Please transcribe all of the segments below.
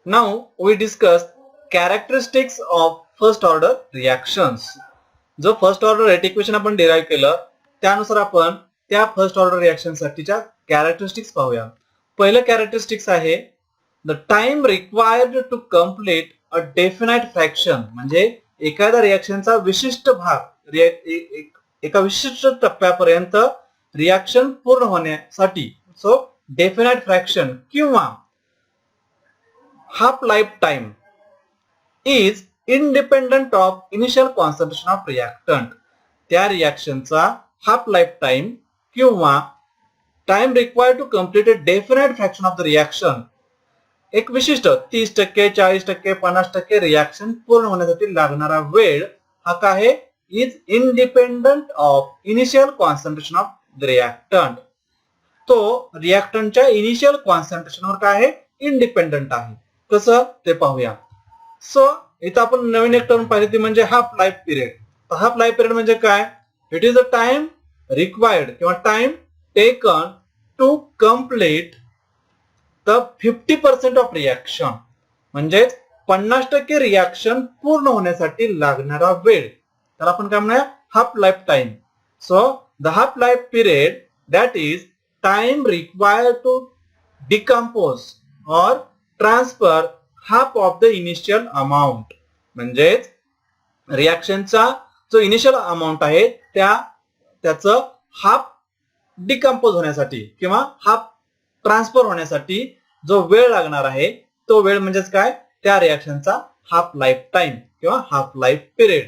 Now we discuss characteristics of first order reactions. जो first order rate equation आपण derive केलं त्यानुसार आपण त्या फर्स्ट ऑर्डर रिएक्शन साठीच्या कॅरेक्टरिस्टिक्स पाहूया. पहिलं कॅरेक्टरिस्टिक्स आहे the time required to complete a definite fraction. म्हणजे एखाद्या रिएक्शनचा विशिष्ट भाग एका विशिष्ट टप्प्यापर्यंत रिएक्शन पूर्ण होण्यासाठी सो डेफिनाइट फ्रॅक्शन किंवा half lifetime is independent of initial concentration of reactant. त्या रिएक्शनचा हाफ लाईफ टाइम किंवा time required to complete a definite fraction of the reaction एक विशिष्ट 30%, 40%, 50% रिएक्शन पूर्ण होण्यासाठी लागणारा वेळ हा काय आहे is independent of initial concentration of the reactant. तो रिएक्टंटच्या इनिशियल कॉन्सन्ट्रेशनवर काय आहे इंडिपेंडंट आहे. कसं ते पाहूया. सो इथं आपण नवीन एक टर्म पाहिली ती म्हणजे half life period. Half life period म्हणजे काय it is a time required किंवा time taken to complete the 50% of reaction. म्हणजे 50% रिएक्शन पूर्ण होण्यासाठी लागणारा वेळ त्याला आपण काय म्हणूया half life time. So the half life period that is time required to decompose or transfer half of the initial amount. म्हणजेच रिएक्शनचा जो इनिशियल अमाउंट आहे त्याचं हाफ डिकम्पोज होण्यासाठी किंवा हाफ ट्रान्सफर होण्यासाठी जो वेळ लागणार आहे तो वेळ म्हणजेच काय त्या रिएक्शनचा हाफ लाईफ टाइम किंवा half life period.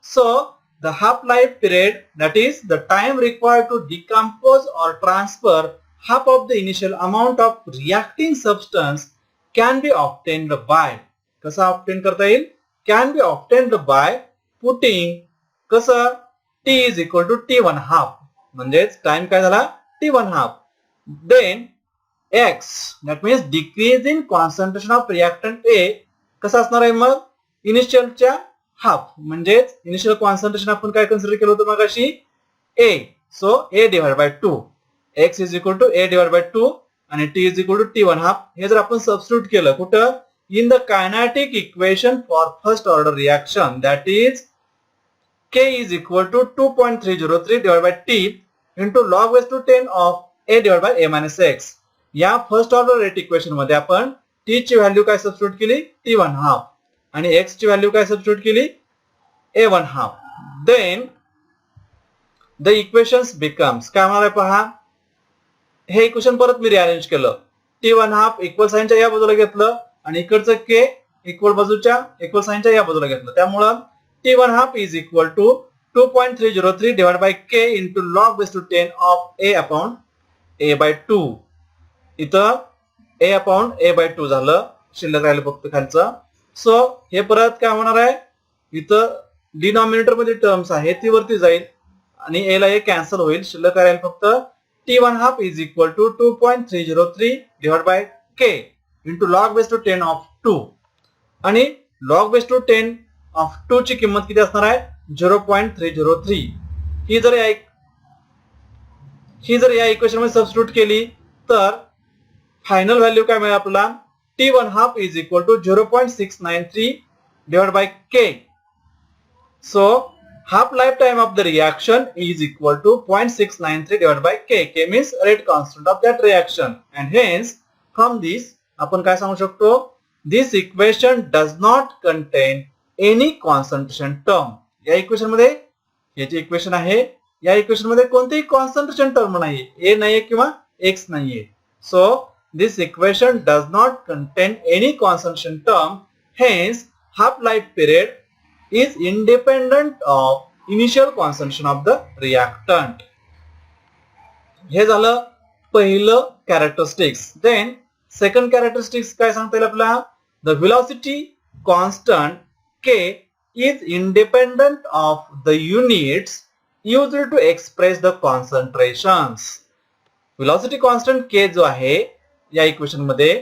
So the half life period that is the time required to decompose or transfer half of the initial amount of reacting substance can be obtained by. कसा obtain करता येईल can be obtained by putting कसं t is equal to t1 half. म्हणजेच time काय झाला t1 half. Then x that means decrease in concentration of reactant A कसं असणार आहे मग इनिशियलच्या हाफ. म्हणजेच इनिशियल कॉन्सन्ट्रेशन आपण काय कन्सिडर केलं होतं मगाशी A. So A divided by 2. x is equal to A divided by 2 आणि t is equal to t1 half. हे जर आपण सबस्टिट्यूट केलं कुठं in the kinetic equation for first order reaction that is k is equal to 2.303 divided by t into log raised to 10 of a divided by a minus x. या first order rate equation मध्ये आपण t ची value काय substitute केली t1 half आणि x ची value काय substitute केली a1 half. Then the equations becomes काय होणार आहे पहा हे इक्वेशन परत मी रिअरेंज केलं t1 half इक्वल साइनच्या या बाजूला घेतलं आणि इकडचं k इक्वल बाजूच्या इक्वल साइनच्या या बाजूला घेतलं. त्यामुळं t1 half is equal to 2.303 divide by k into log base to 10 of a upon a by 2. इथं a अपॉन a बाय 2 झालं शिल्लक राहिलं फक्त खालचं. सो हे परत काय होणार आहे इथं डिनॉमिनेटर मध्ये टर्म्स आहे ती वरती जाईल आणि a ला हे कॅन्सल होईल शिल्लक राहील फक्त t1 half is equal to 2.303 divided by k into log base to 10 of 2 आणि log base to 10 of 2 ची किंमत किती असणार आहे 0.303. ही जर या इक्वेशन मध्ये सबस्टिट्यूट केली तर फायनल व्हॅल्यू काय मिळेल आपल्याला t1 half is equal to 0.693 divided by k. So half lifetime of the reaction is equal to 0.693 divided by k. K means rate constant of that reaction and hence from this आपण काय सांगू शकतो this equation does not contain any concentration term. या equation मध्ये याची equation आहे या equation मध्ये कोणतीही कॉन्सन्ट्रेशन टर्म नाहीये a नाहीये किंवा x नाहीये. So this equation does not contain any concentration term hence half life period is independent of initial concentration of the reactant. हे झालं पहिलं कॅरेक्टरिस्टिक्स. देन सेकंड कॅरेक्टरिस्टिक्स काय सांगता येईल आपल्याला the velocity constant k is independent of the units used to express the concentrations. velocity constant k जो आहे या इक्वेशन मध्ये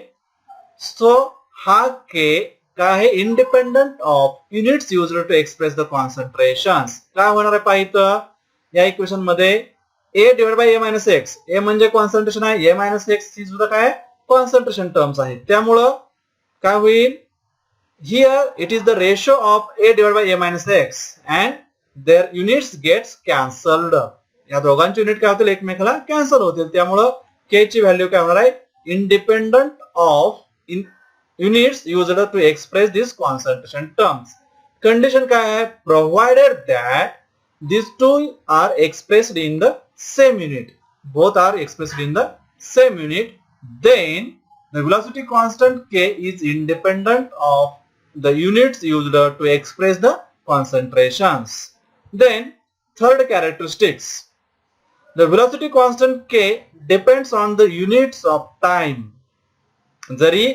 सो हा k काय आहे independent of units used to express the concentrations. काय होणार आहे पाहिजे या इक्वेशन मध्ये a divide by a minus x. a म्हणजे कॉन्सन्ट्रेशन आहे a मायनस एक्स ही सुद्धा काय कॉन्सन्ट्रेशन टर्म्स आहे त्यामुळं काय होईल, here it is the ratio of a divided by a minus x and their units gets cancelled. या दोघांचे युनिट काय होतील, एकमेकाला कॅन्सल होतील. त्यामुळं k ची व्हॅल्यू काय होणार आहे, independent of units used to express this concentration terms. Condition काय आहे, provided that these two are expressed in the same unit, both are expressed in the same unit, then the velocity constant k is independent of the units used to express the concentrations. Then third characteristics, the velocity constant k depends on the units of time. जरी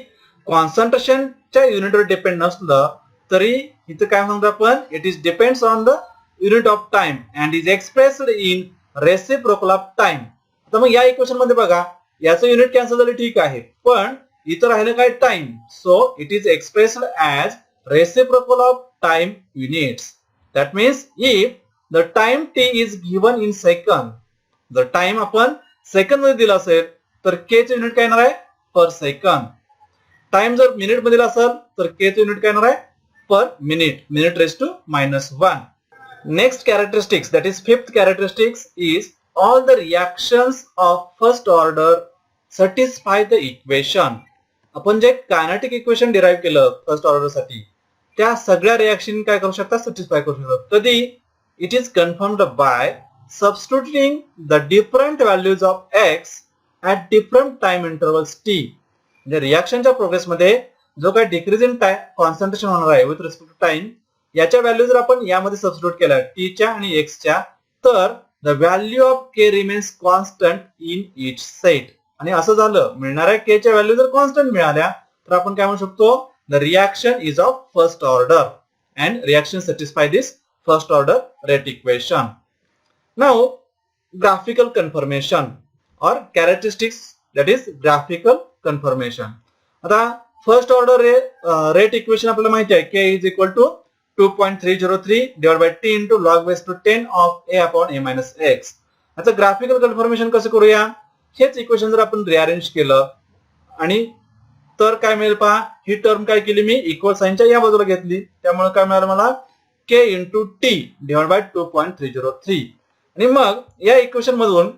concentration च्या युनिटवर depend नसलं तरी इथं काय म्हणतो आपण, it is depends on the unit of time and is expressed in reciprocal of time. आता मग या इक्वेशन मध्ये बघा, याचं युनिट कॅन्सल झालं ठीक आहे, पण इथं राहिलं काय, time. So it is expressed as reciprocal of time units. That means if the time T is given in second, जर टाइम आपण सेकंड मध्ये दिला असेल तर के चे युनिट काय येणार आहे, पर सेकंड. टाइम जर मिनिट मध्ये दिला असेल तर के चे युनिट काय येणार आहे, per minute, minute raise to -1. Next characteristics, that is fifth characteristics, is all the reactions of first order satisfy the equation. आपण जे कायनेटिक इक्वेशन डिराइव्ह केलं फर्स्ट ऑर्डर साठी, त्या सगळ्या रिएक्शन काय करू शकतात, सॅटिस्फाय करू शकतात. कधी, it is confirmed by substituting the different values of x at different time intervals t. म्हणजे रिएक्शनच्या प्रोग्रेस मध्ये जो काही डिक्रीज इन कॉन्सन्ट्रेशन होणार आहे विथ रिस्पेक्ट टू टाइम, याच्या व्हॅल्यू जर आपण यामध्ये सबस्टिट्यूट केल्या टीच्या आणि एक्सच्या, तर the value of K remains constant in each set. आणि असं झालं, मिळणाऱ्या के च्या व्हॅल्यू जर कॉन्स्टंट मिळाल्या तर आपण काय म्हणू शकतो, the reaction is of first order and reaction satisfy this first order rate equation. Now graphical confirmation or characteristics, that is graphical confirmation. आता फर्स्ट ऑर्डर रेट इक्वेशन आपल्याला माहिती आहे, k is equal to 2.303 divided by t into log base to 10 of a upon a minus x. आता graphical confirmation कसं करूया, हेच equation जर आपण रिअरेंज केलं आणि तर काय मिळेल पहा, ही टर्म काय केली मी इक्वल साइनच्या या बाजूला घेतली, त्यामुळे काय मिळालं मला, k into t divided by 2.303. आणि मग या इक्वेशन मधून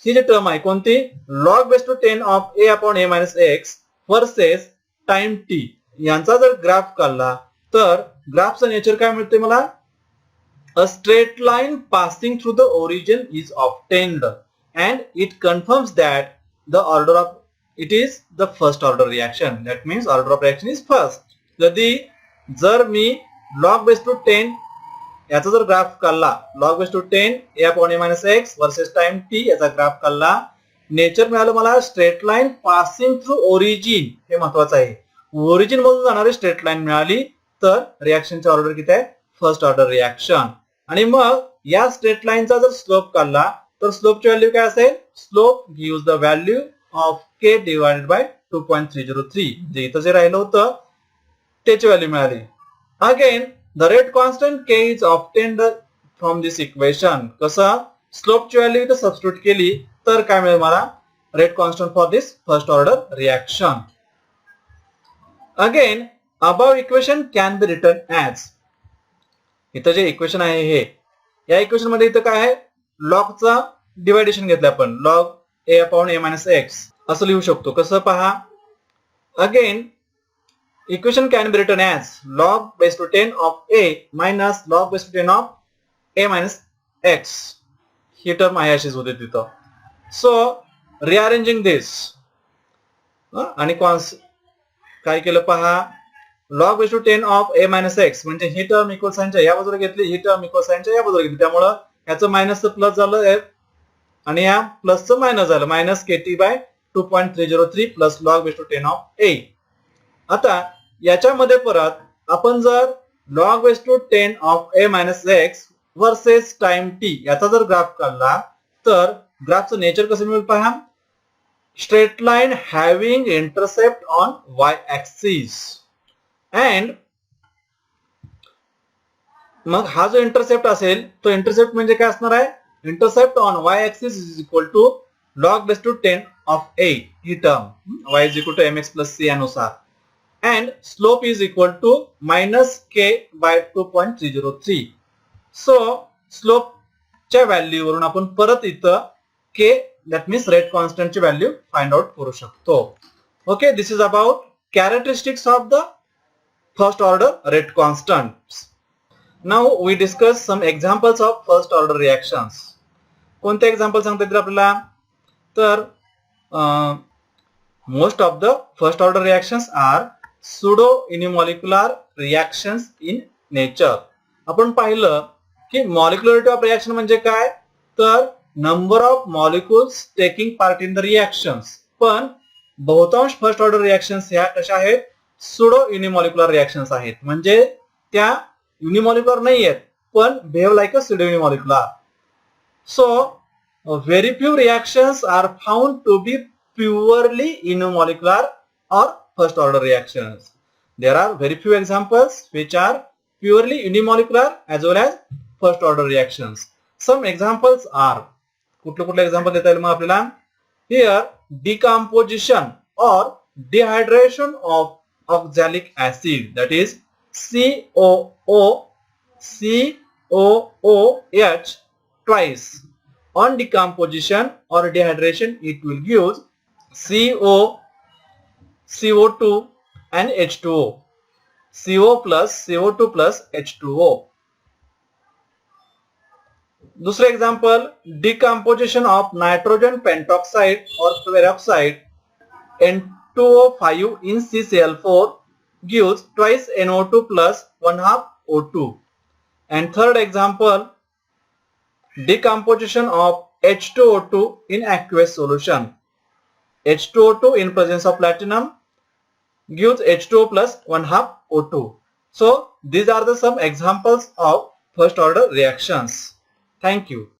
ही जी टर्म आहे कोणती, log base to 10 of a upon a minus x versus time t, यांचा जर ग्राफ काढला तर ग्राफचं नेचर काय मिळते मला, a straight line passing through the origin is obtained and it confirms that the order of it is the first order reaction. That means order of reaction is first. कधी जर मी log base to 10 याचा जर graph काढला, log base to 10 a upon a minus x versus time t याचा graph काढला, nature मिळालं मला straight line passing through origin. हे महत्वाचं आहे, ओरिजिन मधून जाणारी स्ट्रेट लाईन मिळाली तर रिएक्शनचा ऑर्डर किती आहे, फर्स्ट ऑर्डर रिएक्शन. आणि मग या स्ट्रेट लाईनचा जर स्लोप काढला तर स्लोपची व्हॅल्यू काय असेल, slope gives the value of K divided by 2.303. जे इथं जे राहिलं होतं त्याची व्हॅल्यू मिळाली. Again the rate constant K is obtained from this equation. कसं, स्लोपची व्हॅल्यू इथं सबस्टिट्यूट केली तर काय मिळेल मला, rate constant for this first order reaction. Again above equation can be written as, इथं जे इक्वेशन आहे हे, या इक्वेशन मध्ये इथं काय आहे, लॉगचा डिवायडेशन घेतलं आपण, log a upon a minus x असं लिहू शकतो. कसं पहा, again equation can be written as log base to 10 of a minus log base to 10 of a minus x. ही टर्म आहे अशीच होते तिथं. सो रिअरेंजिंग दिस आणि काय केलं पहा, log base to 10 of a minus x म्हणजे ही टर्म इक्वल साइनच्या या बाजूला घेतली, ही टर्म इक्वल साइनच्या या बाजूला घेतली, त्यामुळं याचं मायनसचं प्लस झालं आणि या प्लसचं मायनस झालं, minus kt by 2.303 plus log base to 10 of a. आता याच्यामध्ये परत आपण जर log base to 10 of a minus x versus time t याचा जर ग्राफ काढला तर ग्राफचं नेचर कसं मिळेल पहा, straight line having intercept on y axis. And मग हा जो इंटरसेप्ट असेल तो इंटरसेप्ट म्हणजे काय असणार आहे, intercept on y axis is equal to log base to 10 of a, ही term y is equal to mx plus c अनुसार. and slope is equal to minus k by 2.303. So slope च्या value वरून आपण परत इथं k that means rate constant ची value find out करू शकतो. Okay, this is about characteristics of the first order rate constants. Now we discuss some examples of first order reactions. कोणते example सांगता येतील आपल्याला? तर most of the first order reactions are pseudo unimolecular reactions in nature. आपण पाहिलं की molecularity of reaction म्हणजे काय? तर number of molecules taking part in the reactions. पण बहुतांश फर्स्ट ऑर्डर रिएक्शन्स ह्या कशा आहेत? सुडो युनिमॉलिक्युलर रिएक्शन्स आहेत. म्हणजे त्या युनिमॉलिक्युलर नाही आहेत पण behave like a pseudo unimolecular. So very few reactions are found to be purely unimolecular or first order reactions. There are very few examples which are purely unimolecular as well as first order reactions. Some examples are कुठले example देता येईल मग आपल्याला? Here decomposition or dehydration of oxalic acid, that is COOH twice. On decomposition or dehydration it will give CO2 and H2O. CO plus CO2 plus H2O. दूसरे example, decomposition of nitrogen pentoxide or peroxide N2O5 in CCl4 gives twice NO2 plus 1/2 O2. And third example, decomposition of H2O2 in aqueous solution. H2O2 in presence of platinum gives H2O plus 1/2 O2. So these are the some examples of first order reactions. Thank you.